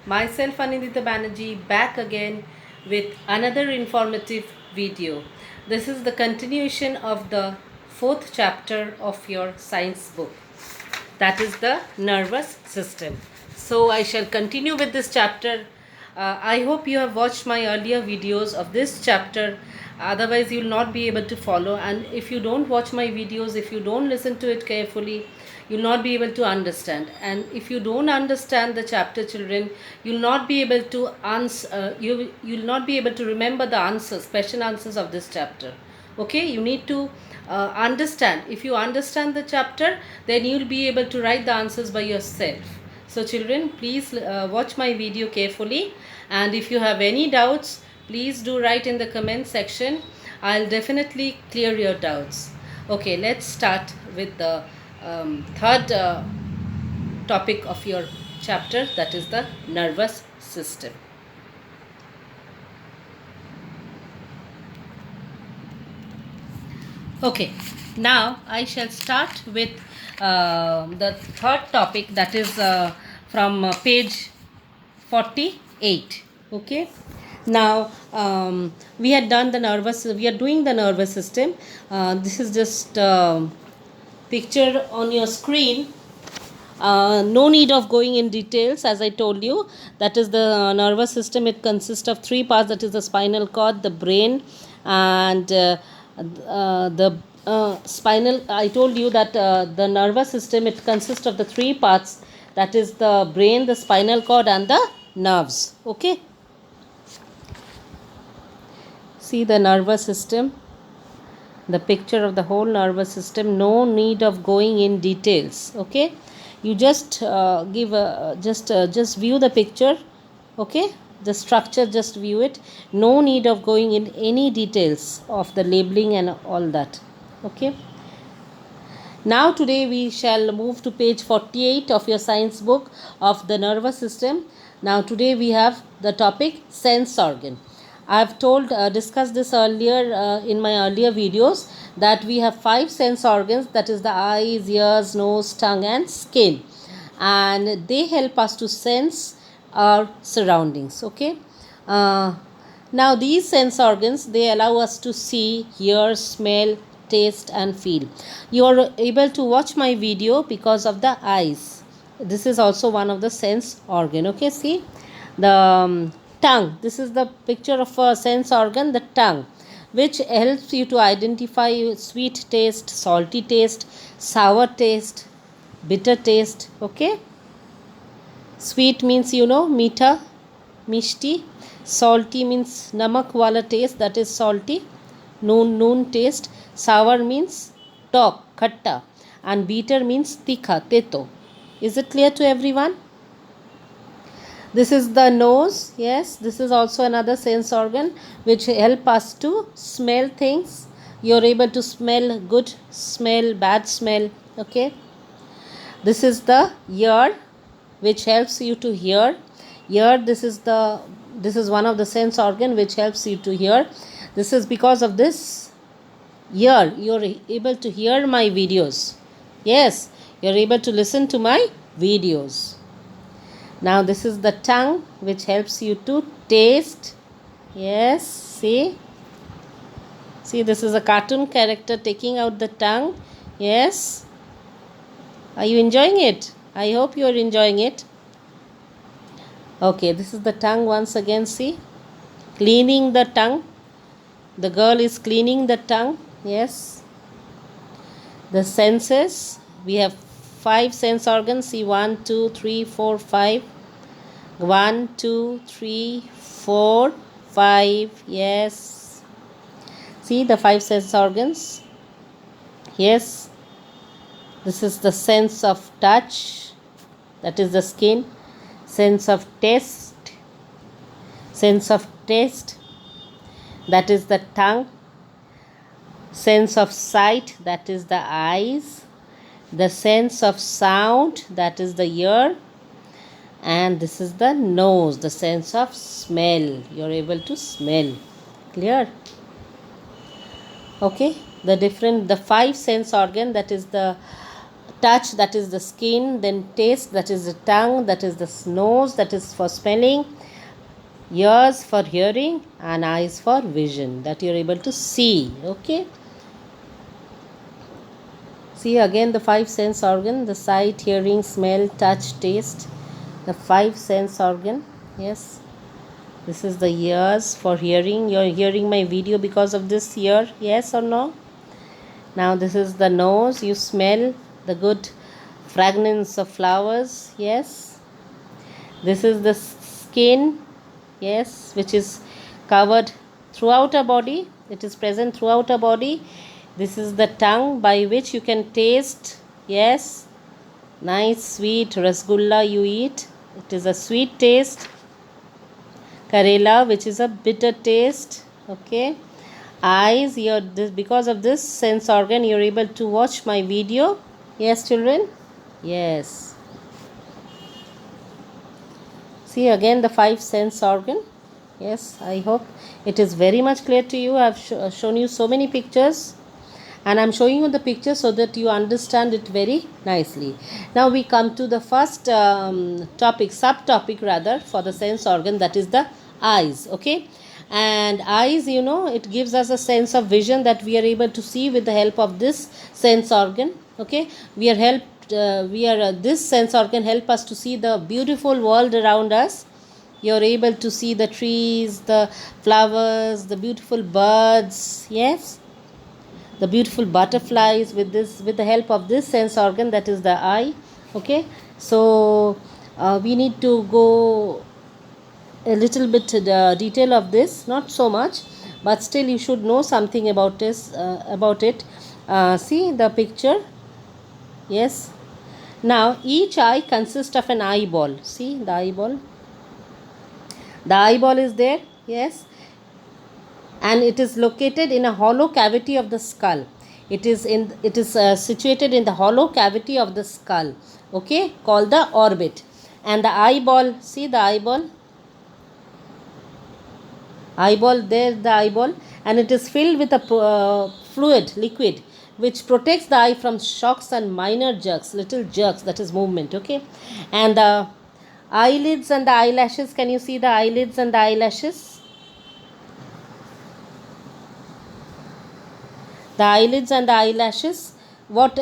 Myself Anindita Banerjee back again with another informative video. This is the continuation of the fourth chapter of your science book, that is the nervous system. So I shall continue with this chapter. I hope you have watched my earlier videos of this chapter, otherwise you will not be able to follow, and if you don't watch my videos, if you don't listen to it carefully, you will not be able to understand, and if you don't understand the chapter, children, you will not be able to answer, you will not be able to remember the answers, question answers of this chapter. Okay, you need to understand. If you understand the chapter, then you will be able to write the answers by yourself. So children, please watch my video carefully, and if you have any doubts, please do write in the comment section. I'll definitely clear your doubts. Okay, let's start with the third topic of your chapter, that is the nervous system. Okay, now I shall start with the third topic, that is from page 48. Okay, now we are doing the nervous system. This is just picture on your screen. No need of going in details, as I told you. That is the nervous system. It consists of three parts, that is the spinal cord, the brain, and the spinal. I told you that the nervous system, it consists of the three parts, that is the brain, the spinal cord, and the nerves. Okay, see the nervous system, the picture of the whole nervous system. No need of going in details. Okay, you just just view the picture. Okay, the structure, just view it. No need of going in any details of the labeling and all that. Okay, now today we shall move to page 48 of your science book of the nervous system. Now today we have the topic sense organ. I have discussed this earlier in my earlier videos, that we have 5 sense organs, that is the eyes, ears, nose, tongue, and skin, and they help us to sense our surroundings. Okay, now these sense organs, they allow us to see, hear, smell, taste, and feel. You are able to watch my video because of the eyes. This is also one of the sense organ. Okay, see the tongue. This is the picture of a sense organ, the tongue, which helps you to identify sweet taste, salty taste, sour taste, bitter taste. Okay, sweet means meetha, mishti. Salty means namak wala taste, that is salty, noon taste. Sour means tok, khatta, and bitter means tikha, teto. Is it clear to everyone? This is the nose. Yes, this is also another sense organ which help us to smell things. You're able to smell good smell, bad smell. Okay, this is the ear, which helps you to hear. This is one of the sense organ which helps you to hear. This is because of this ear you're able to hear my videos. Yes, you're able to listen to my videos. Now this is the tongue, which helps you to taste. Yes, see, this is a cartoon character taking out the tongue. Yes, are you enjoying it? I hope you are enjoying it. Okay, this is the tongue once again. See, cleaning the tongue. The girl is cleaning the tongue. Yes, the senses, we have 5 sense organs. See, 1 2 3 4 5. 1 2 3 4 5. Yes, see the 5 sense organs. Yes, this is the sense of touch, that is the skin. Sense of taste, that is the tongue. Sense of sight, that is the eyes. The sense of sound, that is the ear. And this is the nose, the sense of smell. You're able to smell. Clear? Okay, the 5 sense organ, that is the touch, that is the skin, then taste, that is the tongue, that is the nose, that is for smelling, ears for hearing, and eyes for vision, that you're able to see. Okay, see again the five sense organ: the sight, hearing, smell, touch, taste, the five sense organ. Yes, this is the ears for hearing. You're hearing my video because of this ear, yes or no? Now this is the nose, you smell the good fragrance of flowers, yes. This is the skin, yes, which is covered throughout our body, it is present throughout our body. This is the tongue by which you can taste, yes, nice sweet rasgulla you eat, it is a sweet taste. Karela, which is a bitter taste. Okay, eyes, because of this sense organ you're able to watch my video. Yes children, yes. See again the five sense organ. Yes, I hope it is very much clear to you. I've shown you so many pictures, and I'm showing you the picture so that you understand it very nicely. Now we come to the first subtopic rather, for the sense organ, that is the eyes. Okay, and eyes, it gives us a sense of vision, that we are able to see with the help of this sense organ. Okay, this sense organ help us to see the beautiful world around us. You're able to see the trees, the flowers, the beautiful birds, yes, the beautiful butterflies with the help of this sense organ, that is the eye. Okay, so we need to go a little bit detail of this, not so much, but still you should know something about it. See the picture. Yes, now each eye consists of an eyeball. See the eyeball, is there, yes, and it is located in a hollow cavity of the skull. It is situated in the hollow cavity of the skull, okay, called the orbit. And the eyeball, see the eyeball, there the eyeball, and it is filled with a liquid which protects the eye from shocks and minor jerks, little jerks, that is movement. Okay, and the eyelids and the eyelashes, can you see the eyelids and the eyelashes? The eyelids and the eyelashes, what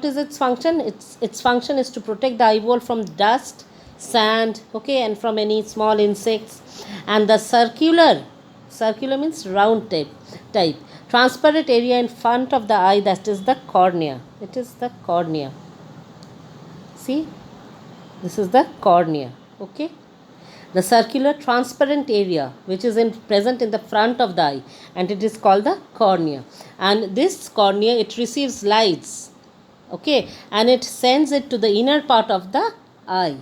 is its function? Its function is to protect the eyeball from dust, sand, okay, and from any small insects. And the circular means round type transparent area in front of the eye, that is the cornea. It is the cornea. See, this is the cornea. Okay, the circular transparent area which is present in the front of the eye, and it is called the cornea. And this cornea, it receives lights, okay, and it sends it to the inner part of the eye.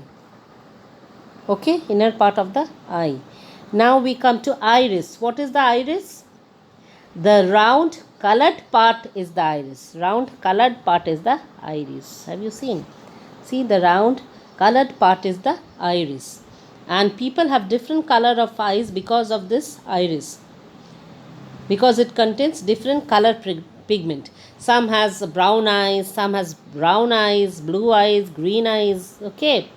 Okay, inner part of the eye. Now we come to iris. What is the iris? The round colored part is the iris. Round colored part is the iris. Have you seen? See, the round colored part is the iris. And people have different color of eyes because of this iris, because it contains different color pigment. Some has brown eyes, some has brown eyes, blue eyes, green eyes. Okay,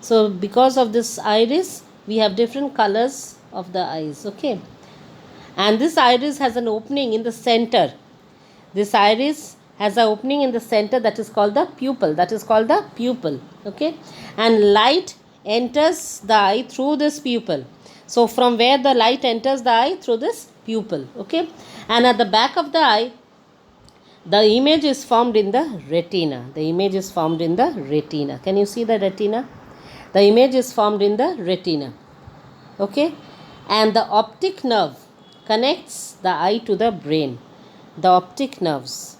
so because of this iris we have different colors of the eyes. Okay, and this iris has an opening in the center. This iris has an opening in the center, that is called the pupil. Okay, and light enters the eye through this pupil. So from where the light enters the eye? Through this pupil. Okay, and at the back of the eye, the image is formed in the retina. Can you see the retina? The image is formed in the retina. Okay, and the optic nerve connects the eye to the brain. The optic nerves.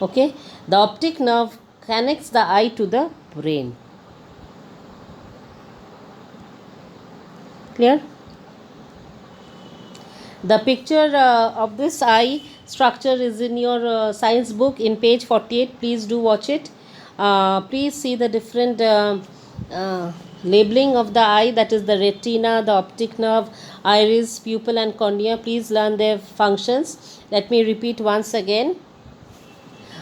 Okay, the optic nerve connects the eye to the brain. Clear? The picture of this eye structure is in your science book in page 48. Please do watch it. Please see the different labeling of the eye, that is the retina, the optic nerve, iris, pupil and cornea. Please learn their functions. Let me repeat once again.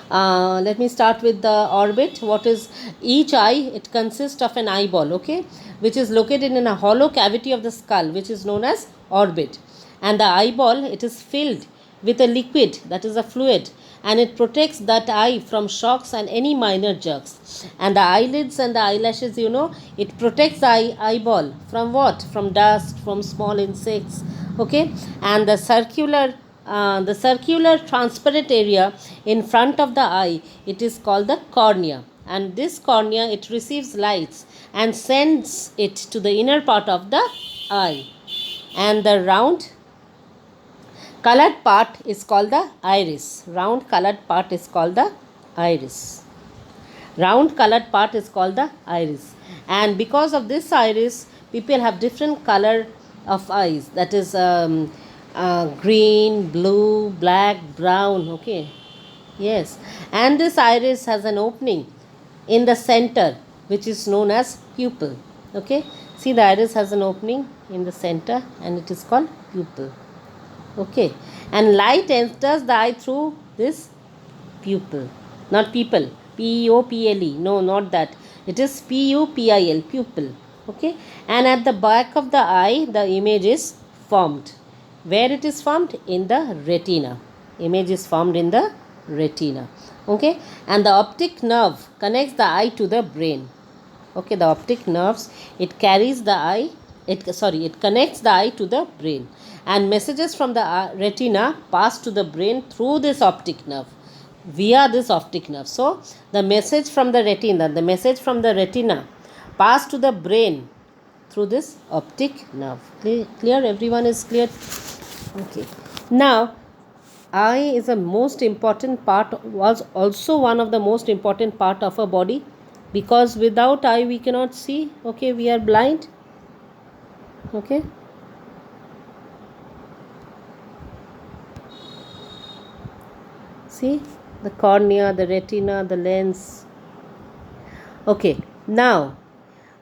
Let me start with the orbit. What is each eye? It consists of an eyeball, okay, which is located in a hollow cavity of the skull, which is known as orbit. And the eyeball, it is filled with a liquid, that is a fluid, and it protects that eye from shocks and any minor jerks. And the eyelids and the eyelashes, it protects the eyeball from what? From dust, from small insects, okay. And the circular transparent area in front of the eye, it is called the cornea. And this cornea, it receives lights and sends it to the inner part of the eye. And the round colored part is called the iris. Round colored part is called the iris. Round colored part is called the iris. And because of this iris, people have different color of eyes. That is green, blue, black, brown, okay. Yes. And this iris has an opening in the center, which is known as pupil, okay. See, the iris has an opening in the center and it is called pupil, okay. And light enters the eye through this pupil, not people, P-E-O-P-L-E, no, not that, it is P-U-P-I-L, pupil, okay. And at the back of the eye, the image is formed. Where it is formed? In the retina. Image is formed in the retina, okay. And the optic nerve connects the eye to the brain, okay. The optic nerves, it carries the eye, it connects the eye to the brain, and messages from the retina pass to the brain through this optic nerve, via this optic nerve. So the message from the retina pass to the brain through this optic nerve. Clear? Everyone is clear? Okay. Now, eye is a most important part, was also one of the most important part of our body, because without eye we cannot see, okay. We are blind, okay. See, the cornea, the retina, the lens, okay. Now,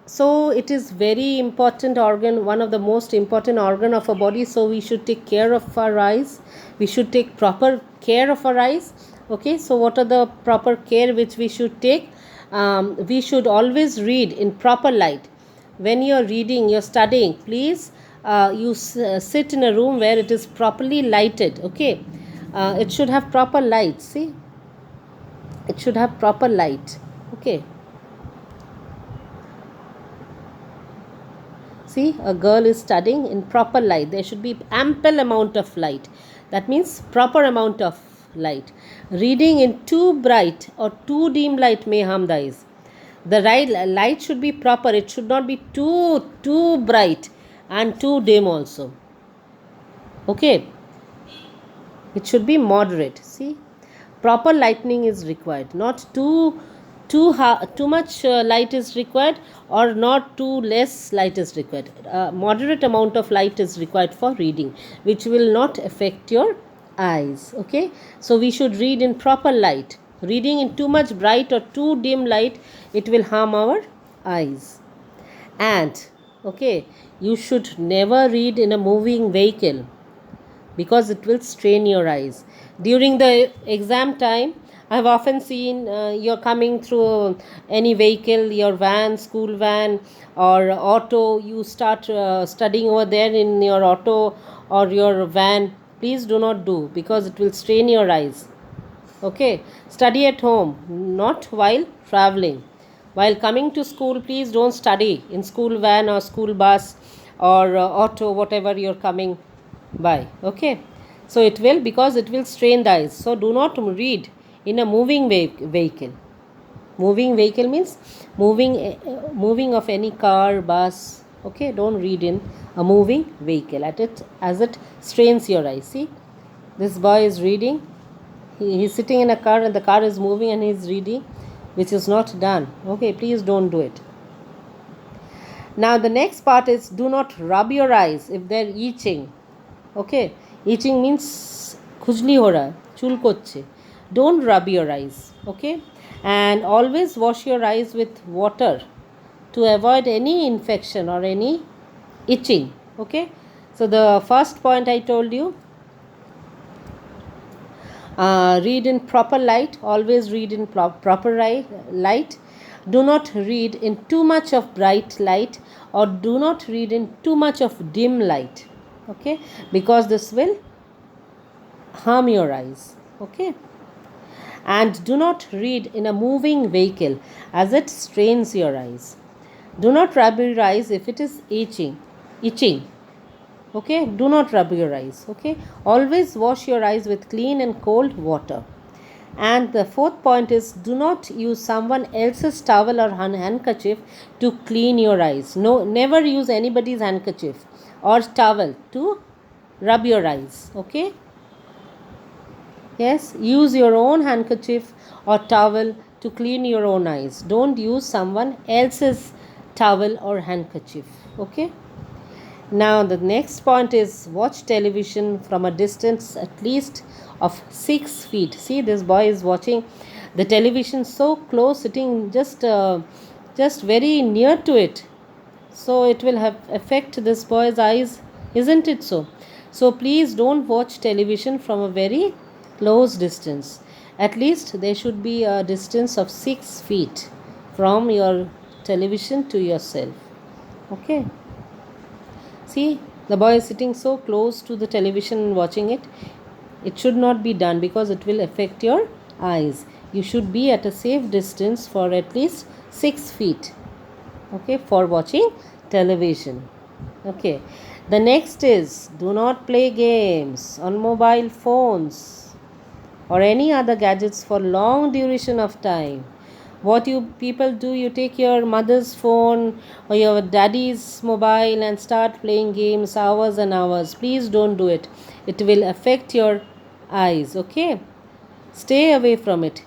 so it is very important organ, one of the most important organ of our body, so we should take care of our eyes, we should take proper care of our eyes, okay. So what are the proper care which we should take? We should always read in proper light. When you are reading, you are studying, please sit in a room where it is properly lighted, okay. It should have proper light, see, it should have proper light, okay. See, a girl is studying in proper light. There should be ample amount of light. That means proper amount of light. Reading in too bright or too dim light may harm the eyes. The right light should be proper. It should not be too bright and too dim also, okay. It should be moderate. See, proper lighting is required, not too much light is required, or not too less light is required. Moderate amount of light is required for reading, which will not affect your eyes, okay. So we should read in proper light. Reading in too much bright or too dim light, it will harm our eyes. And okay, you should never read in a moving vehicle, because it will strain your eyes. During the exam time, I have often seen you're coming through any vehicle, your van, school van or auto, you start studying over there in your auto or your van. Please do not do, because it will strain your eyes, okay. Study at home, not while traveling. While coming to school, please don't study in school van or school bus or auto, whatever you're coming by, okay. So it will, because it will strain the eyes. So do not read in a moving vehicle. Moving vehicle means moving of any car, bus, okay. Don't read in a moving vehicle as it strains your eyes. See, this boy is reading, he's sitting in a car and the car is moving and he's reading, which is not done, okay. Please don't do it. Now the next part is, do not rub your eyes if they're itching, okay. Itching means khujli ho raha hai, chul kochche. Don't rub your eyes, okay. And always wash your eyes with water to avoid any infection or any itching. Okay, so the first point I told you, read in proper light. Always read in proper light. Do not read in too much of bright light, or do not read in too much of dim light. Okay, because this will harm your eyes. Okay, and do not read in a moving vehicle, as it strains your eyes. Do not rub your eyes if it is itching. Okay, do not rub your eyes. Okay, always wash your eyes with clean and cold water. And the fourth point is, do not use someone else's towel or handkerchief to clean your eyes. No, never use anybody's handkerchief or towel to rub your eyes. Okay, yes, use your own handkerchief or towel to clean your own eyes. Don't use someone else's towel or handkerchief. Okay, now the next point is, watch television from a distance at least of 6 feet. See, this boy is watching the television so close, sitting just very near to it, so it will have affect this boy's eyes, isn't it so? So please don't watch television from a very close distance. At least there should be a distance of 6 feet from your television to yourself. Okay, see, the boy is sitting so close to the television and watching it. It should not be done, because it will affect your eyes. You should be at a safe distance for at least 6 feet. Okay, for watching television. Okay, the next is, do not play games on mobile phones or any other gadgets for long duration of time. What you people do, you take your mother's phone or your daddy's mobile and start playing games hours and hours. Please don't do it. It will affect your eyes. Okay, stay away from it.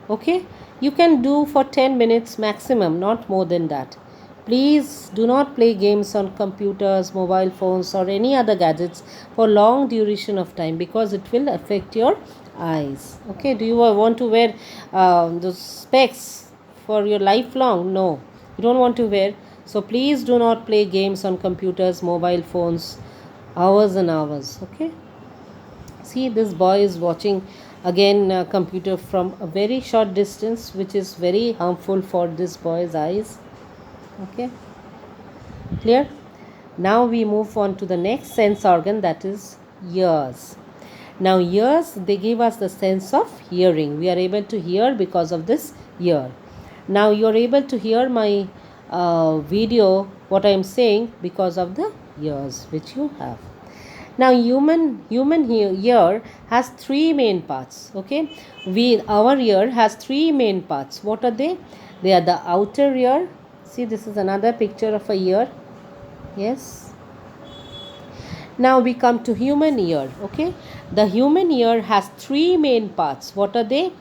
Okay, you can do for 10 minutes maximum, not more than that. Please do not play games on computers, mobile phones or any other gadgets for long duration of time, because it will affect your eyes. Okay, do you want to wear those specs for your lifelong? No, you don't want to wear. So please do not play games on computers, mobile phones hours and hours. Okay, see, this boy is watching again a computer from a very short distance, which is very harmful for this boy's eyes. Okay, clear? Now we move on to the next sense organ, that is ears. Now ears, they give us the sense of hearing. We are able to hear because of this ear. Now you are able to hear my video, what I am saying, because of the ears which you have. Now human ear has 3 main parts. Okay, our ear has 3 main parts. What are they? They are the outer ear. See, this is another picture of a ear. Yes. Now we come to human ear. Okay, the human ear has 3 main parts. What are they?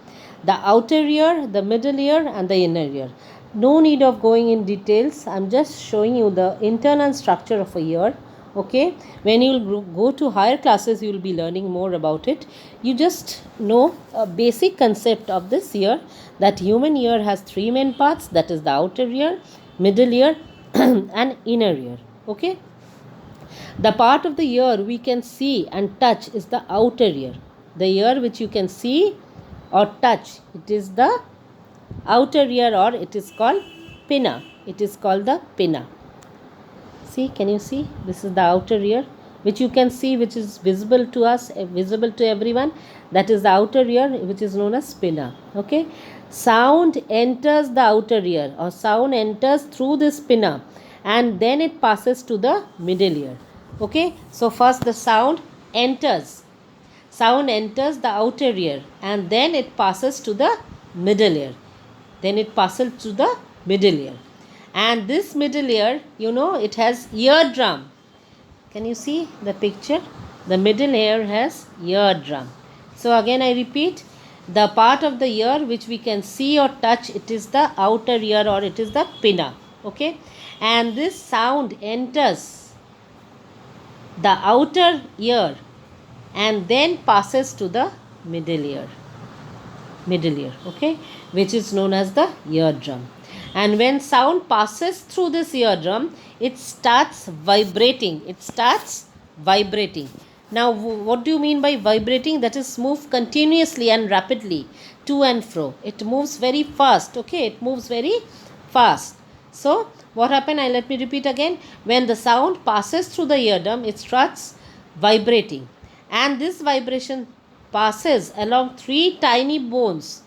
The outer ear, the middle ear and the inner ear. No need of going in details. I'm just showing you the internal structure of a ear. Okay, when you go to higher classes, you will be learning more about it. You just know a basic concept of this ear, that human ear has 3 main parts, that is the outer ear, middle ear and inner ear. Okay, the part of the ear we can see and touch is the outer ear. The ear which you can see or touch, it is the outer ear, or it is called pinna. It is called the pinna. See, can you see? This is the outer ear which you can see, which is visible to us, visible to everyone. That is the outer ear, which is known as pinna. Okay, sound enters the outer ear, or sound enters through this pinna, and then it passes to the middle ear. Okay, so first the sound enters the outer ear, and then it passes to the middle ear. And this middle ear, it has eardrum. Can you see the picture? The middle ear has eardrum. So again I repeat, the part of the ear which we can see or touch, it is the outer ear, or it is the pinna. Okay, and this sound enters the outer ear and then passes to the middle ear. middle ear, okay, which is known as the eardrum. And when sound passes through this eardrum, it starts vibrating. Now what do you mean by vibrating? That is move continuously and rapidly to and fro. It moves very fast, okay, it moves very fast. So what happened, let me repeat again. When the sound passes through the eardrum, it starts vibrating, and this vibration passes along three tiny bones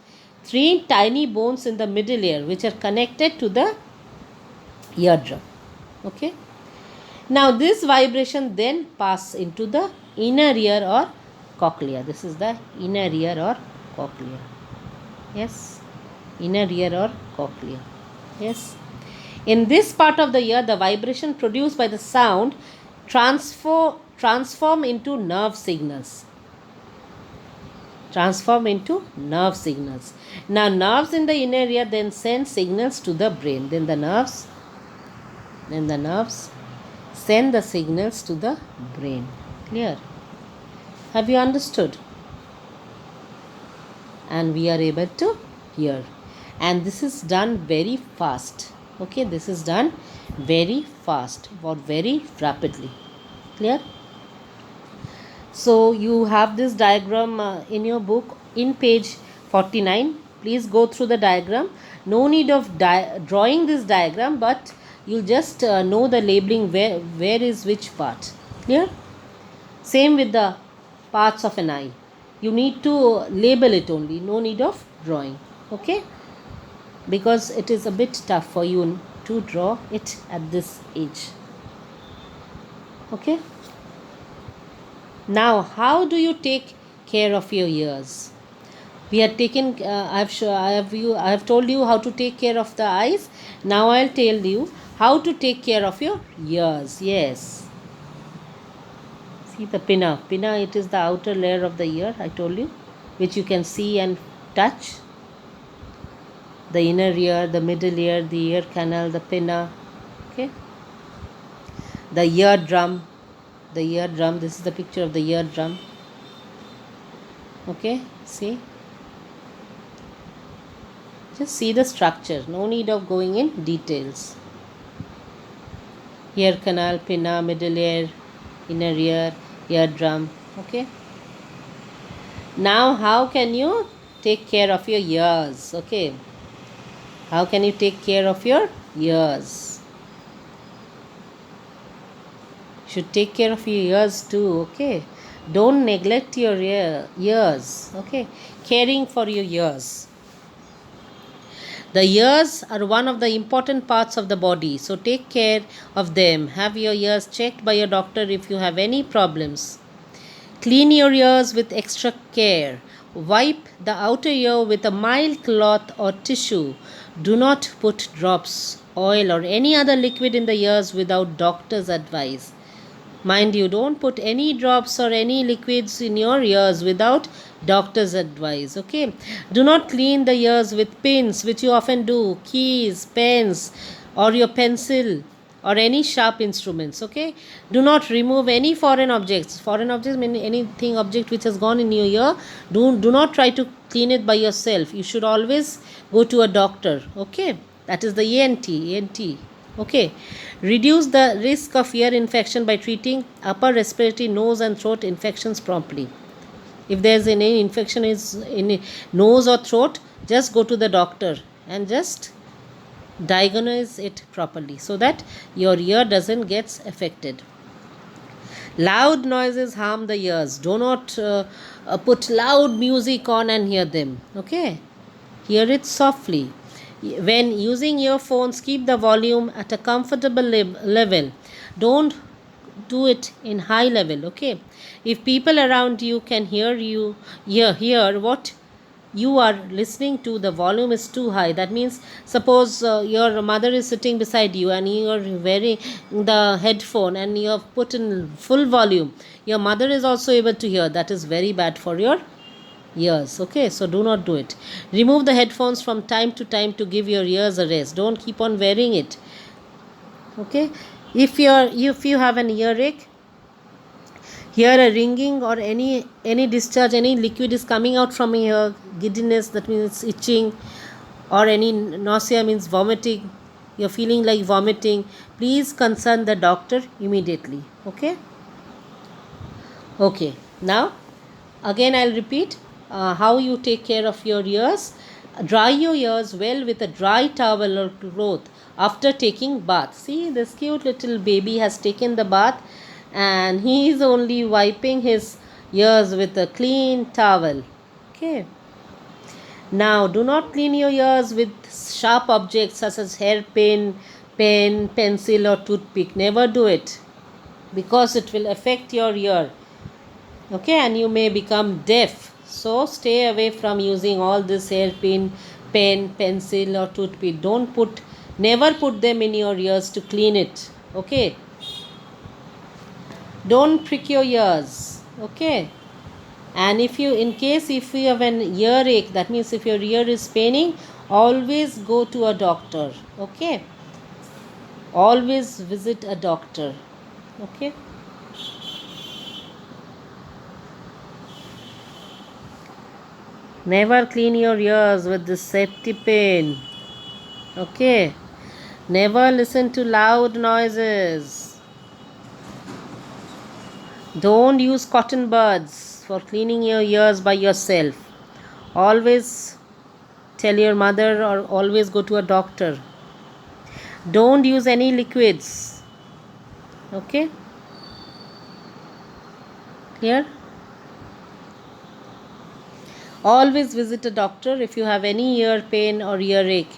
in the middle ear, which are connected to the eardrum, okay. Now this vibration then passes into the inner ear or cochlea. This is the inner ear or cochlea. Yes, inner ear or cochlea. Yes. In this part of the ear, the vibration produced by the sound transform into nerve signals. Now nerves in the inner ear then send signals to the brain. Then the nerves send the signals to the brain. Clear? Have you understood? And we are able to hear. And this is done very fast. Okay, this is done very fast or very rapidly. Clear? So you have this diagram in your book in page 49. Please go through the diagram. No need of drawing this diagram, but you'll just know the labeling where is which part. Clear? Same with the parts of an eye. You need to label it only. No need of drawing. Okay? Because it is a bit tough for you to draw it at this age. Okay? Now, how do you take care of your ears? We have taken. I have told you how to take care of the eyes. Now I'll tell you how to take care of your ears. Yes. See the pinna. Pinna. It is the outer layer of the ear. I told you, which you can see and touch. The inner ear, the middle ear, the ear canal, the pinna. Okay. The eardrum. This is the picture of the eardrum. Okay, see, just see the structure. No need of going in details. Ear canal, pinna, middle ear, inner ear, eardrum. Okay. Now how can you take care of your ears? Okay, how can you take care of your ears? Should take care of your ears too. Okay, don't neglect your ears. Okay, caring for your ears. The ears are one of the important parts of the body, so take care of them. Have your ears checked by your doctor if you have any problems. Clean your ears with extra care. Wipe the outer ear with a mild cloth or tissue. Do not put drops, oil or any other liquid in the ears without doctor's advice. Mind you, don't put any drops or any liquids in your ears without doctor's advice. Okay. Do not clean the ears with pins, which you often do, keys, pens, or your pencil, or any sharp instruments. Okay. Do not remove any foreign objects. Foreign objects mean anything, object which has gone in your ear. Do not try to clean it by yourself. You should always go to a doctor. Okay. That is the ENT. Okay. Reduce the risk of ear infection by treating upper respiratory, nose and throat infections promptly. If there is any infection is in nose or throat, just go to the doctor and just diagnose it properly so that your ear doesn't get affected. Loud noises harm the ears. Do not put loud music on and hear them. Okay? Hear it softly. When using earphones, keep the volume at a comfortable level. Don't do it in high level. Okay? If people around you can hear what you are listening to, the volume is too high. That means, suppose your mother is sitting beside you and you are wearing the headphone and you have put in full volume. Your mother is also able to hear. That is very bad for your ears. Okay, so do not do it. Remove the headphones from time to time to give your ears a rest. Don't keep on wearing it. Okay, if you have an earache, hear a ringing or any discharge, any liquid is coming out from here, giddiness, that means itching, or any nausea means vomiting, you're feeling like vomiting, please consult the doctor immediately. Okay, now again I'll repeat how you take care of your ears. Dry your ears well with a dry towel or cloth after taking bath. See, this cute little baby has taken the bath and he is only wiping his ears with a clean towel. Okay. Now, do not clean your ears with sharp objects such as hairpin, pen, pencil, or toothpick. Never do it because it will affect your ear. Okay, and you may become deaf. So, stay away from using all this hairpin, pen, pencil, or toothpick. Never put them in your ears to clean it. Okay, don't prick your ears. Okay. And if you have an earache, that means if your ear is paining, always go to a doctor. Okay, always visit a doctor. Okay, never clean your ears with the safety pin. Okay, never listen to loud noises. Don't use cotton buds for cleaning your ears by yourself. Always tell your mother or always go to a doctor. Don't use any liquids. Okay? Clear? Always visit a doctor if you have any ear pain or earache.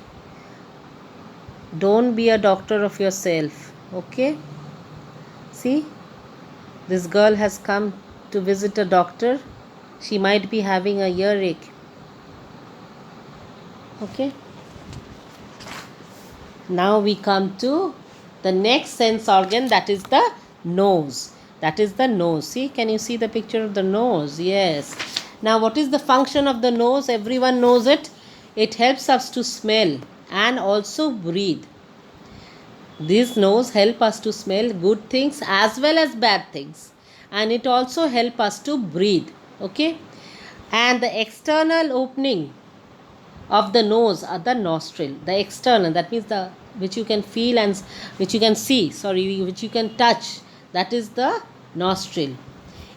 Don't be a doctor of yourself. Okay? See? This girl has come to visit a doctor. She might be having a earache. Okay? Now we come to the next sense organ, that is the nose. That is the nose. See, can you see the picture of the nose? Yes. Now what is the function of the nose? Everyone knows it. It helps us to smell and also breathe. This nose helps us to smell good things as well as bad things, and it also helps us to breathe. Okay, and the external opening of the nose are the nostril. The external, that means the which you can feel and which you can see, which you can touch, that is the nostril.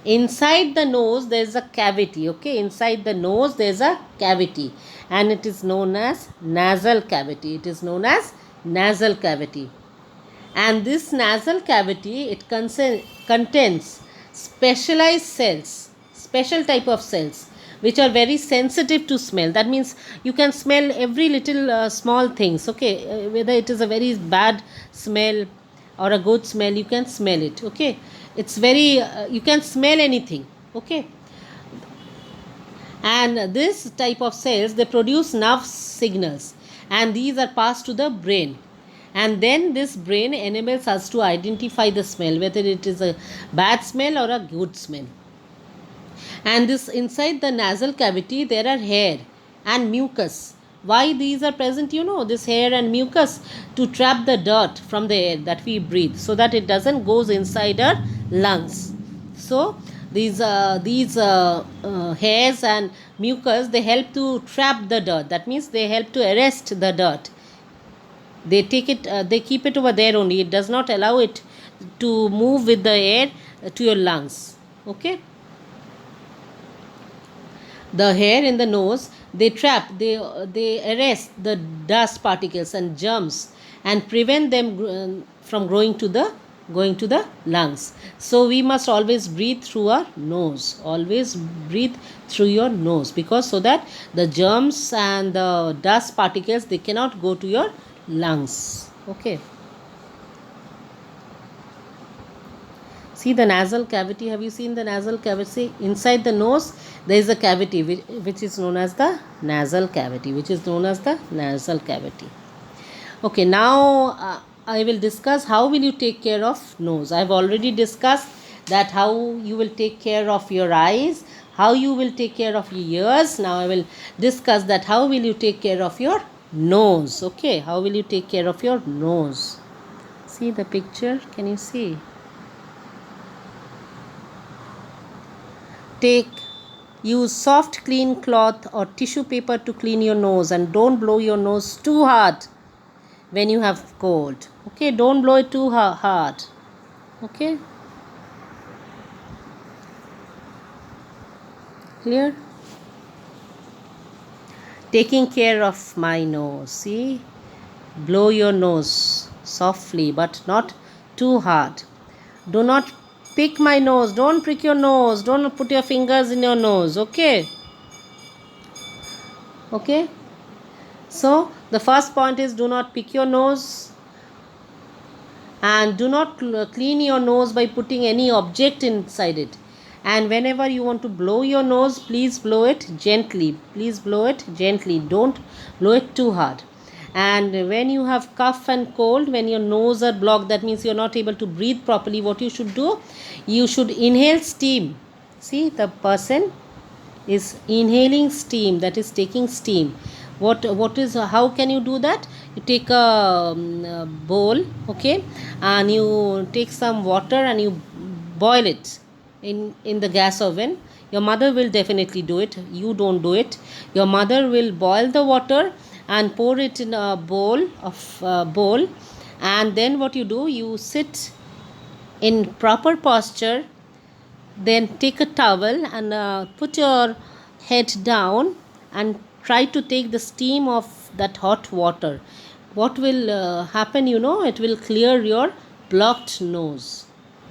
Inside the nose there is a cavity. Okay, inside the nose there is a cavity, and it is known as nasal cavity. It is known as nasal cavity. And this nasal cavity, it contains specialized cells, special type of cells, which are very sensitive to smell. That means you can smell every little small things. Okay, whether it is a very bad smell or a good smell, you can smell it. Okay, it's very you can smell anything. Okay, and this type of cells, they produce nerve signals, and these are passed to the brain. And then this brain enables us to identify the smell, whether it is a bad smell or a good smell. And this inside the nasal cavity there are hair and mucus. Why these are present? This hair and mucus to trap the dirt from the air that we breathe, so that it doesn't goes inside our lungs. So these hairs and mucus, they help to trap the dirt. That means they help to arrest the dirt. They take it, they keep it over there only. It does not allow it to move with the air to your lungs. Okay. The hair in the nose, they arrest the dust particles and germs and prevent them from going to the lungs. So we must always breathe through our nose. Always breathe through your nose, because so that the germs and the dust particles, they cannot go to your lungs. Okay. See the nasal cavity. Have you seen the nasal cavity? Inside the nose there is a cavity which is known as the nasal cavity. Okay, now I will discuss how will you take care of nose. I have already discussed that how you will take care of your eyes, how you will take care of your ears. Now I will discuss that how will you take care of your nose. Okay, how will you take care of your nose? See the picture, can you see? Take Use soft clean cloth or tissue paper to clean your nose, and don't blow your nose too hard when you have cold. Okay, don't blow it too hard. Okay, clear? Taking care of my nose. See, blow your nose softly but not too hard. Do not pick my nose. Don't prick your nose. Don't put your fingers in your nose. Okay? Okay? So, the first point is do not pick your nose, and do not clean your nose by putting any object inside it. And whenever you want to blow your nose, please blow it gently. Please blow it gently. Don't blow it too hard. And when you have cough and cold, when your nose are blocked, that means you're not able to breathe properly, what you should do, you should inhale steam. See, the person is inhaling steam, that is taking steam. What is how can you do that? You take a bowl, okay, and you take some water and you boil it in the gas oven. Your mother will definitely do it, you don't do it. Your mother will boil the water and pour it in a bowl, and then what you do, you sit in proper posture, then take a towel and put your head down and try to take the steam of that hot water. What will happen, it will clear your blocked nose.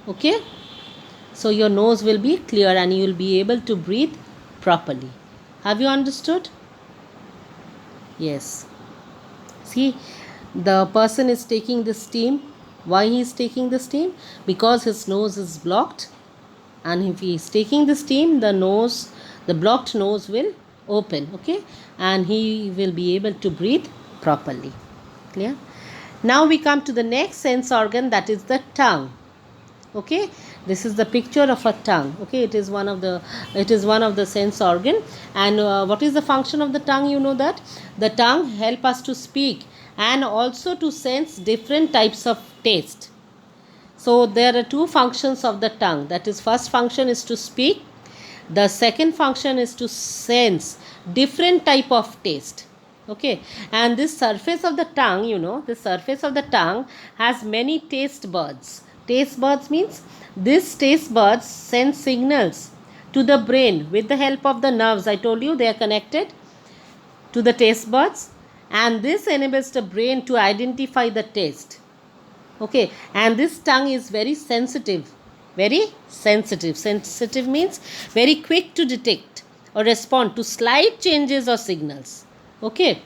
Okay, so your nose will be clear and you will be able to breathe properly. Have you understood? Yes. See, the person is taking the steam. Why he is taking the steam? Because his nose is blocked, and if he is taking the steam, the blocked nose will open. Okay, and he will be able to breathe properly. Clear? Now we come to the next sense organ, that is the tongue. Okay, this is the picture of a tongue. Okay, it is one of the sense organ. And what is the function of the tongue? You know that the tongue help us to speak and also to sense different types of taste. So there are two functions of the tongue. That is, first function is to speak, the second function is to sense different type of taste. Okay, and this surface of the tongue, the surface of the tongue has many taste buds. Taste buds means this taste buds send signals to the brain with the help of the nerves. I told you they are connected to the taste buds, and this enables the brain to identify the taste. Okay, and this tongue is very sensitive. Sensitive means very quick to detect or respond to slight changes or signals. Okay,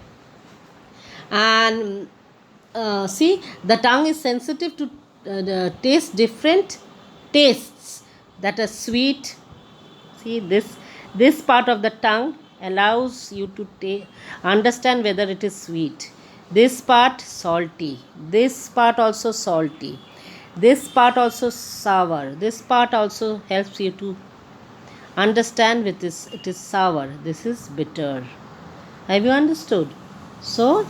and see, the tongue is sensitive to taste different tastes that are sweet. See, this part of the tongue allows you to understand whether it is sweet. This part salty, this part also salty, this part also sour, this part also helps you to understand with this, it is sour, this is bitter. Have you understood? So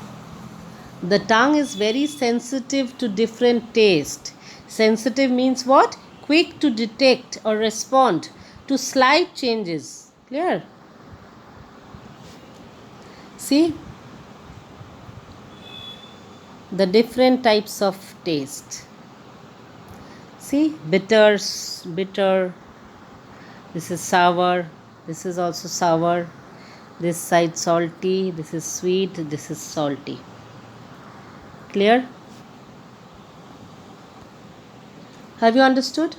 the tongue is very sensitive to different taste. Sensitive means what? Quick to detect or respond to slight changes. Clear? See the different types of taste. See, bitter, this is sour, this is also sour, this side salty, this is sweet, this is salty. Clear? Have you understood?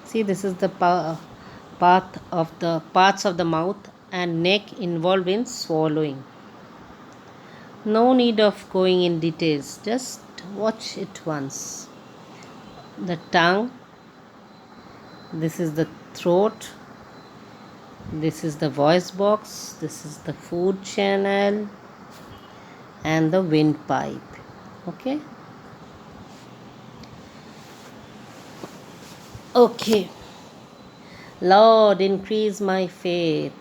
See, this is the parts of the mouth and neck involved in swallowing. No need of going in details, just watch it once. The tongue, this is the throat, this is the voice box, this is the food channel, and the windpipe. Okay. Okay. Lord, increase my faith.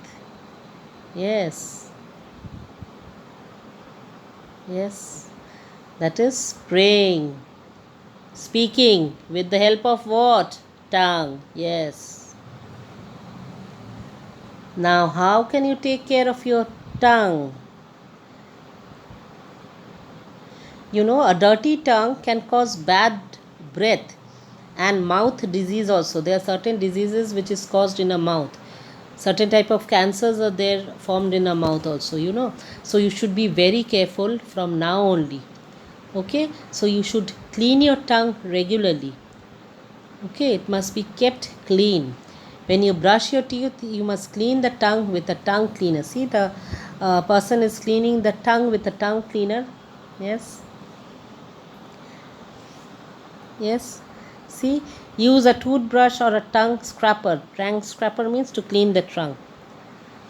Yes. Yes. That is praying. Speaking with the help of what? Tongue. Yes. Now how can you take care of your tongue? You know, a dirty tongue can cause bad breath and mouth disease also. There are certain diseases which is caused in a mouth. Certain type of cancers are there formed in a mouth also, you know. So you should be very careful from now only. Okay, so you should clean your tongue regularly. Okay, it must be kept clean. When you brush your teeth, you must clean the tongue with a tongue cleaner. See, the person is cleaning the tongue with a tongue cleaner. Yes. Yes. See, use a toothbrush or a tongue scraper. Tongue scraper means to clean the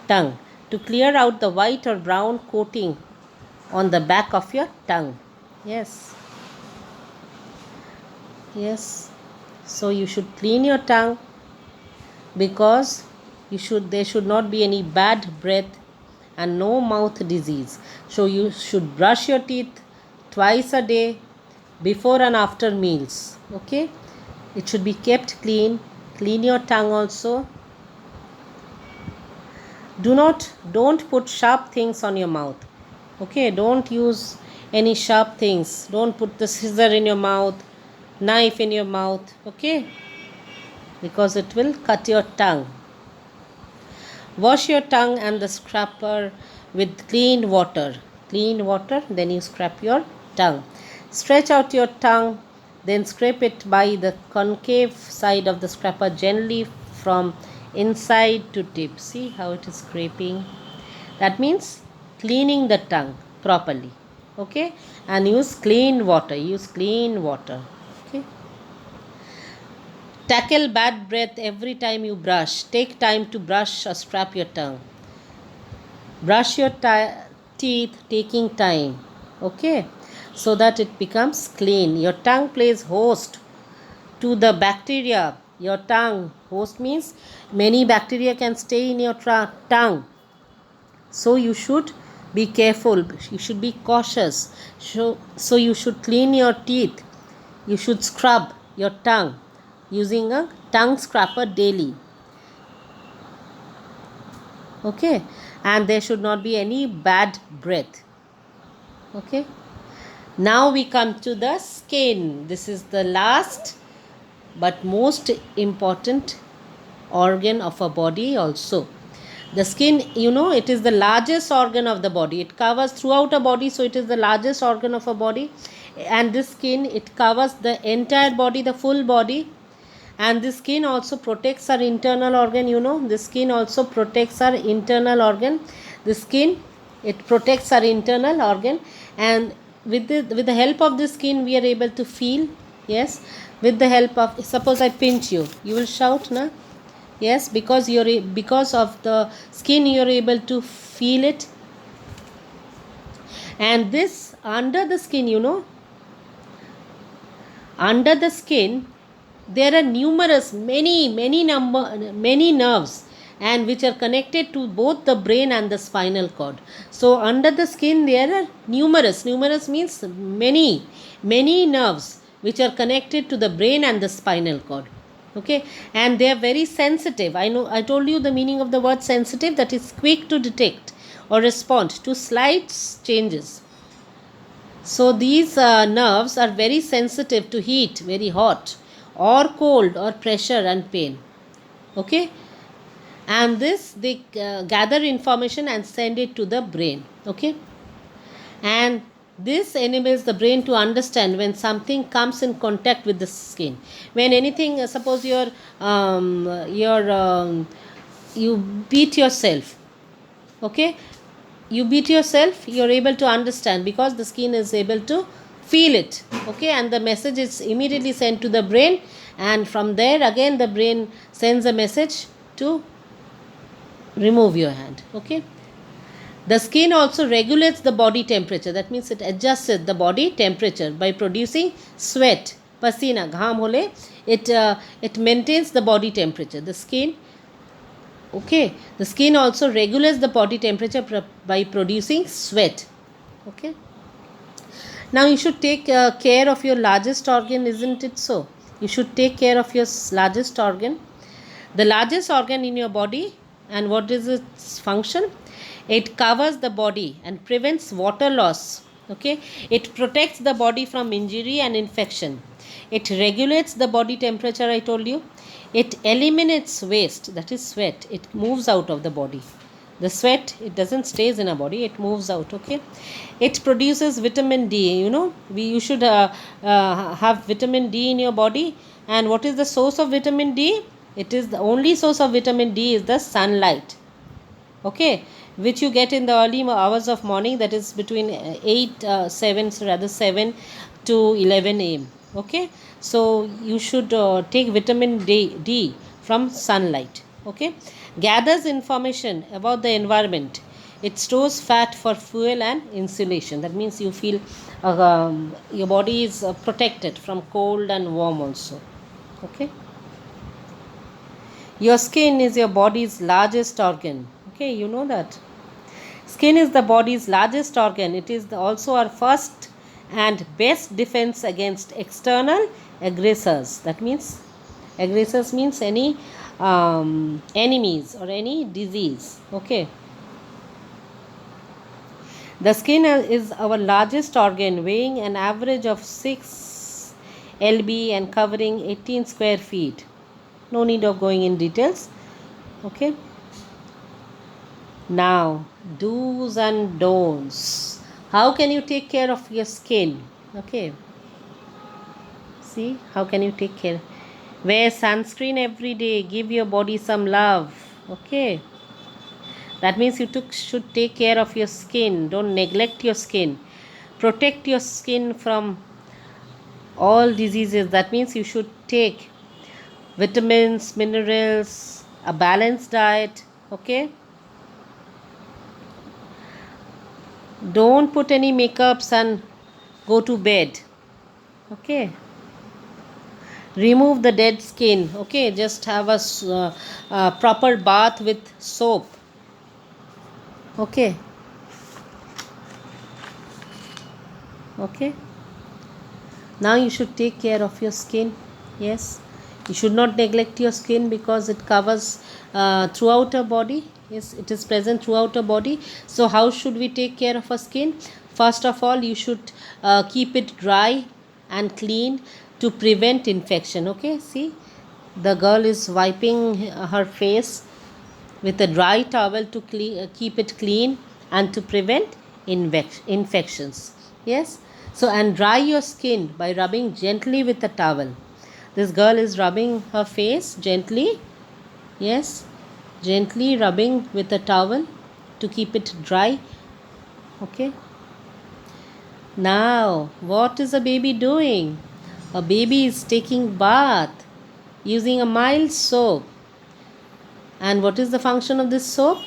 tongue to clear out the white or brown coating on the back of your tongue. Yes. Yes. So you should clean your tongue because there should not be any bad breath and no mouth disease. So you should brush your teeth twice a day, before and after meals. Okay, it should be kept clean. Clean your tongue also. Don't put sharp things on your mouth. Okay, don't use any sharp things. Don't put the scissor in your mouth, knife in your mouth. Okay, because it will cut your tongue. Wash your tongue and the scraper with clean water. Then you scrap your tongue. Stretch out your tongue, then scrape it by the concave side of the scraper gently from inside to tip. See how it is scraping? That means cleaning the tongue properly. Okay, and use clean water. Okay. Tackle bad breath every time you brush. Take time to brush or scrap your tongue. Brush your teeth taking time. Okay, so that it becomes clean. Your tongue plays host to the bacteria. Your tongue, host means many bacteria can stay in your tongue. So you should be careful. You should be cautious. So you should clean your teeth. You should scrub your tongue using a tongue scraper daily. Okay, and there should not be any bad breath. Okay, now we come to the skin. This is the last but most important organ of a body also. The skin, you know, it is the largest organ of the body. It covers throughout a body, so it is the largest organ of a body. And this skin, it covers the entire body, the full body. And the skin also protects our internal organ, you know. The skin also protects our internal organ. The skin, it protects our internal organ. And with the help of the skin, we are able to feel. Yes, with the help of, suppose I pinch you, you will shout, na? Yes, because of the skin you are able to feel it. And this, under the skin, you know, under the skin there are many nerves, and which are connected to both the brain and the spinal cord. So under the skin there are numerous means many nerves which are connected to the brain and the spinal cord. Okay, and they are very sensitive. I told you the meaning of the word sensitive, that is quick to detect or respond to slight changes. So these nerves are very sensitive to heat, very hot or cold or pressure and pain. Okay, and this they gather information and send it to the brain. Okay, and this enables the brain to understand when something comes in contact with the skin. When anything, suppose you beat yourself. Okay, you beat yourself, you are able to understand because the skin is able to feel it. Okay, and the message is immediately sent to the brain, and from there again the brain sends a message to remove your hand. Okay, the skin also regulates the body temperature. That means it adjusts the body temperature by producing sweat, pasina, gham hole. It maintains the body temperature. The skin, okay, the skin also regulates the body temperature by producing sweat. Okay, Now you should take care of your largest organ, isn't it so? You should take care of your largest organ. The largest organ in your body, and what is its function? It covers the body and prevents water loss. Okay, it protects the body from injury and infection. It regulates the body temperature, I told you. It eliminates waste, that is sweat. It moves out of the body. The sweat, it doesn't stays in our body, it moves out. Okay, it produces vitamin D. You should have vitamin D in your body. And what is the source of vitamin D? It is the only source of vitamin D is the sunlight. Okay, which you get in the early hours of morning, that is between 7 to 11 a.m. Okay, so you should take vitamin D from sunlight. Okay, gathers information about the environment. It stores fat for fuel and insulation. That means you feel your body is protected from cold and warm also. Okay, your skin is your body's largest organ. Okay, you know that. Skin is the body's largest organ. It is also our first and best defense against external aggressors. That means aggressors means any enemies or any disease. Okay. The skin is our largest organ, weighing an average of 6 lb and covering 18 square feet. No need of going in details. Okay. Now, do's and don'ts. How can you take care of your skin? Okay. See, how can you take care? Wear sunscreen every day. Give your body some love. Okay. That means you should take care of your skin. Don't neglect your skin. Protect your skin from all diseases. That means you should take vitamins, minerals, a balanced diet. Okay. Don't put any makeups and go to bed. Okay. Remove the dead skin. Okay, just have a proper bath with soap. Okay. Okay. Now you should take care of your skin. Yes, you should not neglect your skin because it covers throughout our body. Yes, it is present throughout our body. So how should we take care of our skin? First of all, you should keep it dry and clean to prevent infection. Okay, see, the girl is wiping her face with a dry towel to keep it clean and to prevent infections. Yes, so and dry your skin by rubbing gently with a towel. This girl is rubbing her face gently. Yes, gently rubbing with a towel to keep it dry. Okay. Now, what is a baby doing? A baby is taking bath using a mild soap. And what is the function of this soap?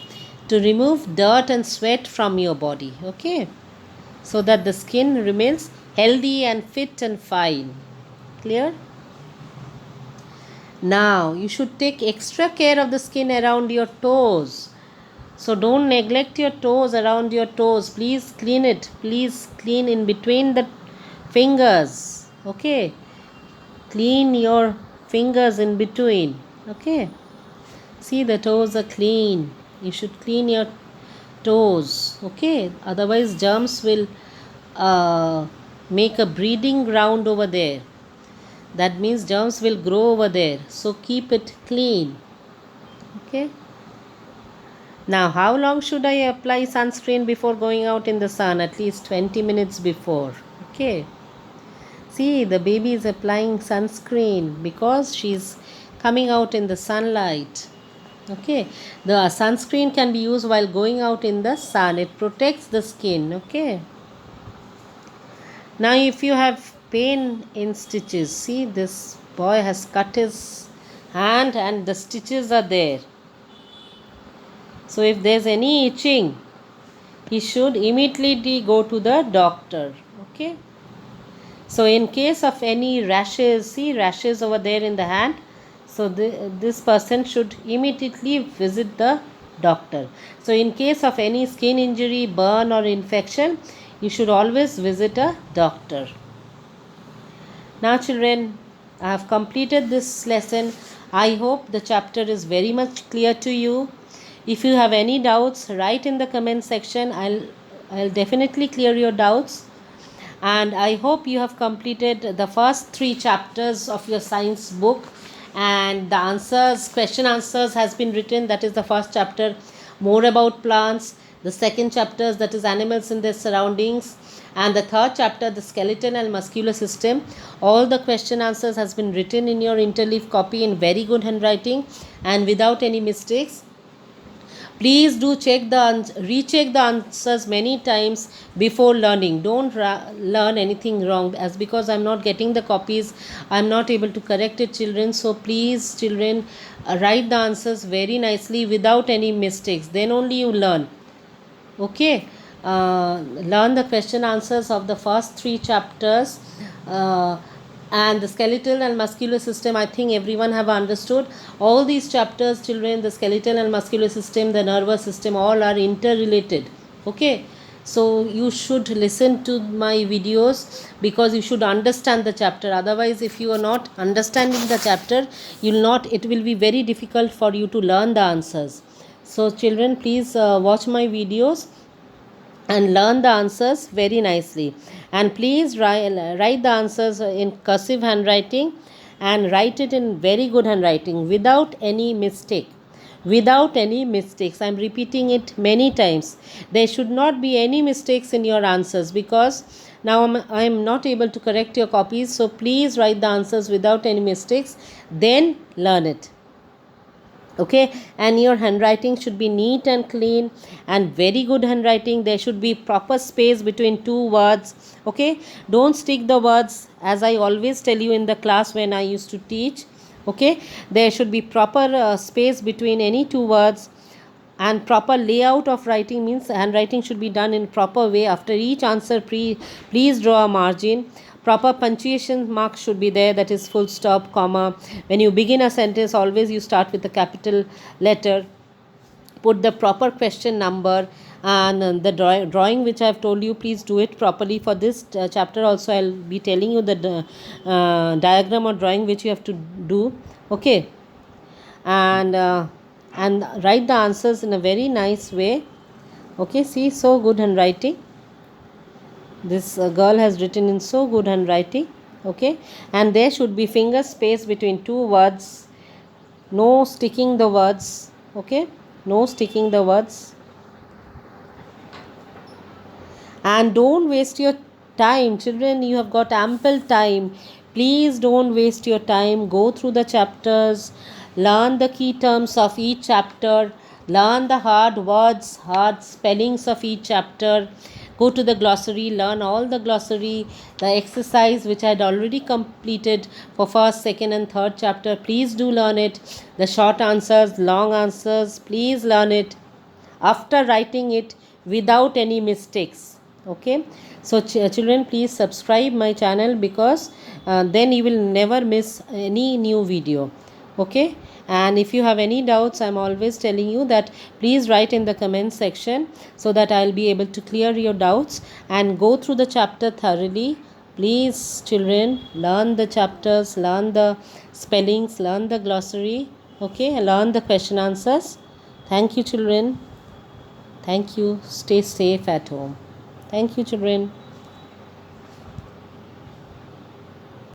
To remove dirt and sweat from your body. Okay. So that the skin remains healthy and fit and fine. Clear? Now, you should take extra care of the skin around your toes. So don't neglect your toes, around your toes. Please clean it. Please clean in between the fingers. Okay. Clean your fingers in between. Okay. See, the toes are clean. You should clean your toes. Okay. Otherwise, germs will make a breeding ground over there. That means germs will grow over there. So keep it clean. Okay. Now, how long should I apply sunscreen before going out in the sun? At least 20 minutes before. Okay. See, the baby is applying sunscreen because she's coming out in the sunlight. Okay. The sunscreen can be used while going out in the sun. It protects the skin. Okay. Now, if you have pain in stitches, see, this boy has cut his hand and the stitches are there. So if there's any itching, he should immediately go to the doctor. Okay. So in case of any rashes, see rashes over there in the hand, so this person should immediately visit the doctor. So in case of any skin injury, burn or infection, you should always visit a doctor. Now children, I have completed this lesson. I hope the chapter is very much clear to you. If you have any doubts, write in the comment section. I'll definitely clear your doubts. And I hope you have completed the first 3 chapters of your science book, and the question answers has been written. That is the first chapter, more about plants. The second chapter, that is animals in their surroundings, and the third chapter, the skeletal and muscular system. All the question answers has been written in your interleaf copy in very good handwriting and without any mistakes. Please do recheck the answers many times before learning. Don't learn anything wrong, as because I'm not getting the copies, I'm not able to correct it, children. So please children, write the answers very nicely without any mistakes, then only you learn. Okay, learn the question answers of the first 3 chapters, and the skeletal and muscular system. I think everyone have understood all these chapters, children. The skeletal and muscular system, the nervous system, all are interrelated. Okay, so you should listen to my videos, because you should understand the chapter. Otherwise, if you are not understanding the chapter, it will be very difficult for you to learn the answers. So children, please watch my videos and learn the answers very nicely. And please write the answers in cursive handwriting, and write it in very good handwriting without any mistake. Without any mistakes. I'm repeating it many times. There should not be any mistakes in your answers, because now I'm not able to correct your copies. So please write the answers without any mistakes, then learn it. Okay, and your handwriting should be neat and clean and very good handwriting. There should be proper space between 2 words. Okay, don't stick the words, as I always tell you in the class when I used to teach. Okay, there should be proper space between any 2 words, and proper layout of writing means handwriting should be done in proper way. After each answer, please draw a margin. Proper punctuation marks should be there, that is full stop, comma. When you begin a sentence, always you start with a capital letter. Put the proper question number, and the drawing which I have told you, please do it properly. For this chapter also, I'll be telling you the diagram or drawing which you have to do. Okay, and write the answers in a very nice way. Okay, see, so good handwriting. This girl has written in so good handwriting. Okay, and there should be finger space between 2 words. No sticking the words. Okay, no sticking the words. And don't waste your time, children. You have got ample time. Please don't waste your time. Go through the chapters, learn the key terms of each chapter, learn the hard words, hard spellings of each chapter. Go to the glossary, learn all the glossary, the exercise which I had already completed for first, second and third chapter. Please do learn it. The short answers, long answers, please learn it after writing it without any mistakes. Okay, so children, please subscribe my channel, because then you will never miss any new video. Okay, and if you have any doubts, I'm always telling you that please write in the comment section, so that I'll be able to clear your doubts and go through the chapter thoroughly. Please children, learn the chapters, learn the spellings, learn the glossary. Okay, learn the question answers. Thank you children. Thank you. Stay safe at home. Thank you children.